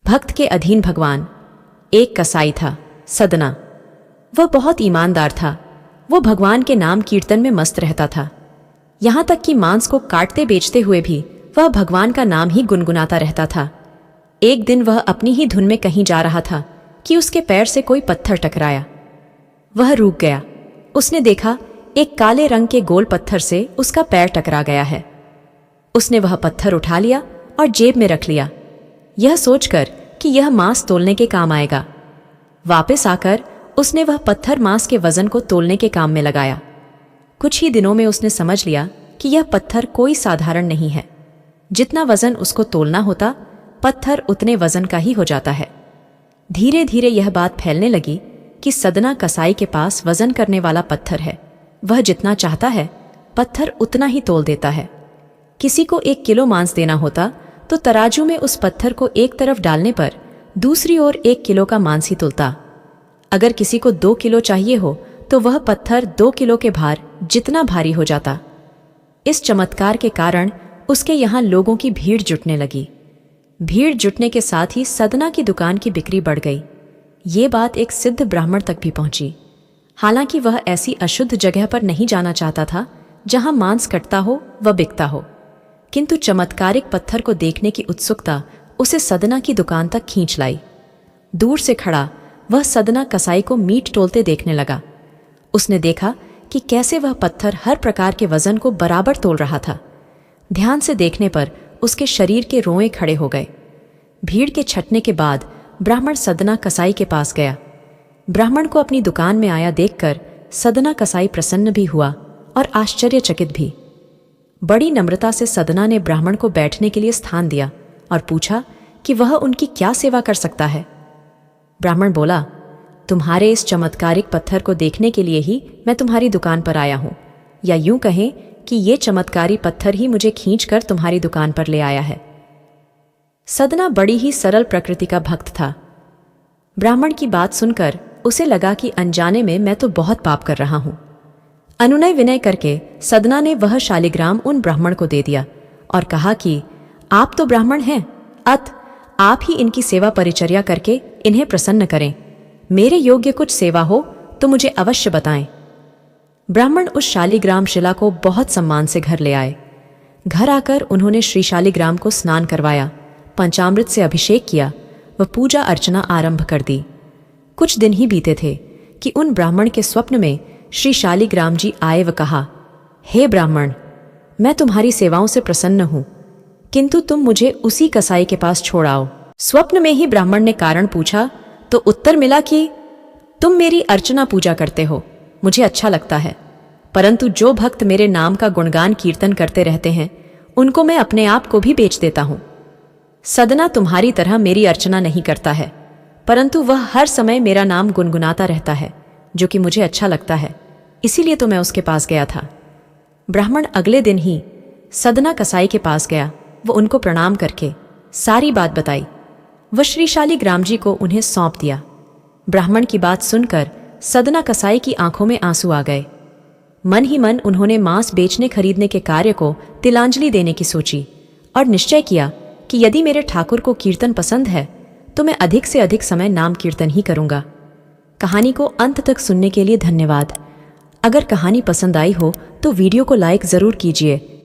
भक्त के अधीन भगवान। एक कसाई था, सदना। वह बहुत ईमानदार था। वो भगवान के नाम कीर्तन में मस्त रहता था। यहाँ तक कि मांस को काटते बेचते हुए भी वह भगवान का नाम ही गुनगुनाता रहता था। एक दिन वह अपनी ही धुन में कहीं जा रहा था कि उसके पैर से कोई पत्थर टकराया। वह रुक गया। उसने देखा एक काले रंग के गोल पत्थर से उसका पैर टकरा गया है। उसने वह पत्थर उठा लिया और जेब में रख लिया, यह सोचकर कि यह मांस तोलने के काम आएगा। वापस आकर उसने वह पत्थर मांस के वजन को तोलने के काम में लगाया। कुछ ही दिनों में उसने समझ लिया कि यह पत्थर कोई साधारण नहीं है। जितना वजन उसको तोलना होता, पत्थर उतने वजन का ही हो जाता है। धीरे धीरे यह बात फैलने लगी कि सदना कसाई के पास वजन करने वाला पत्थर है। वह जितना चाहता है पत्थर उतना ही तोल देता है। किसी को 1 किलो मांस देना होता तो तराजू में उस पत्थर को एक तरफ डालने पर दूसरी ओर 1 किलो का मांस ही तुलता। अगर किसी को 2 किलो चाहिए हो तो वह पत्थर 2 किलो के भार जितना भारी हो जाता। इस चमत्कार के कारण उसके यहाँ लोगों की भीड़ जुटने लगी। भीड़ जुटने के साथ ही सदना की दुकान की बिक्री बढ़ गई। ये बात एक सिद्ध ब्राह्मण तक भी पहुंची। हालांकि वह ऐसी अशुद्ध जगह पर नहीं जाना चाहता था जहां मांस कटता हो व बिकता हो, किंतु चमत्कारिक पत्थर को देखने की उत्सुकता उसे सदना की दुकान तक खींच लाई। दूर से खड़ा वह सदना कसाई को मीट तोलते देखने लगा। उसने देखा कि कैसे वह पत्थर हर प्रकार के वजन को बराबर तोल रहा था। ध्यान से देखने पर उसके शरीर के रोएं खड़े हो गए। भीड़ के छटने के बाद ब्राह्मण सदना कसाई के पास गया। ब्राह्मण को अपनी दुकान में आया देखकर सदना कसाई प्रसन्न भी हुआ और आश्चर्यचकित भी। बड़ी नम्रता से सदना ने ब्राह्मण को बैठने के लिए स्थान दिया और पूछा कि वह उनकी क्या सेवा कर सकता है। ब्राह्मण बोला, तुम्हारे इस चमत्कारिक पत्थर को देखने के लिए ही मैं तुम्हारी दुकान पर आया हूं, या यूं कहें कि ये चमत्कारी पत्थर ही मुझे खींचकर तुम्हारी दुकान पर ले आया है। सदना बड़ी ही सरल प्रकृति का भक्त था। ब्राह्मण की बात सुनकर उसे लगा कि अनजाने में मैं तो बहुत पाप कर रहा हूं। अनुनय विनय करके सदना ने वह शालिग्राम उन ब्राह्मण को दे दिया और कहा कि आप तो ब्राह्मण हैं, अत आप ही इनकी सेवा परिचर्या करके इन्हें प्रसन्न करें। मेरे योग्य कुछ सेवा हो तो मुझे अवश्य बताएं। ब्राह्मण उस शालिग्राम शिला को बहुत सम्मान से घर ले आए। घर आकर उन्होंने श्री शालिग्राम को स्नान करवाया, पंचामृत से अभिषेक किया व पूजा अर्चना आरंभ कर दी। कुछ दिन ही बीते थे कि उन ब्राह्मण के स्वप्न में श्री शालिग्राम जी आए व कहा, हे ब्राह्मण, मैं तुम्हारी सेवाओं से प्रसन्न हूं, किंतु तुम मुझे उसी कसाई के पास छोड़ आओ। स्वप्न में ही ब्राह्मण ने कारण पूछा तो उत्तर मिला कि तुम मेरी अर्चना पूजा करते हो, मुझे अच्छा लगता है, परंतु जो भक्त मेरे नाम का गुणगान कीर्तन करते रहते हैं उनको मैं अपने आप को भी बेच देता हूं। सदना तुम्हारी तरह मेरी अर्चना नहीं करता है, परंतु वह हर समय मेरा नाम गुनगुनाता रहता है, जो कि मुझे अच्छा लगता है, इसीलिए तो मैं उसके पास गया था। ब्राह्मण अगले दिन ही सदना कसाई के पास गया। वो उनको प्रणाम करके सारी बात बताई। वह श्री शालिग्राम जी को उन्हें सौंप दिया। ब्राह्मण की बात सुनकर सदना कसाई की आंखों में आंसू आ गए। मन ही मन उन्होंने मांस बेचने खरीदने के कार्य को तिलांजलि देने की सोची और निश्चय किया कि यदि मेरे ठाकुर को कीर्तन पसंद है तो मैं अधिक से अधिक समय नाम कीर्तन ही करूंगा। कहानी को अंत तक सुनने के लिए धन्यवाद। अगर कहानी पसंद आई हो तो वीडियो को लाइक ज़रूर कीजिए।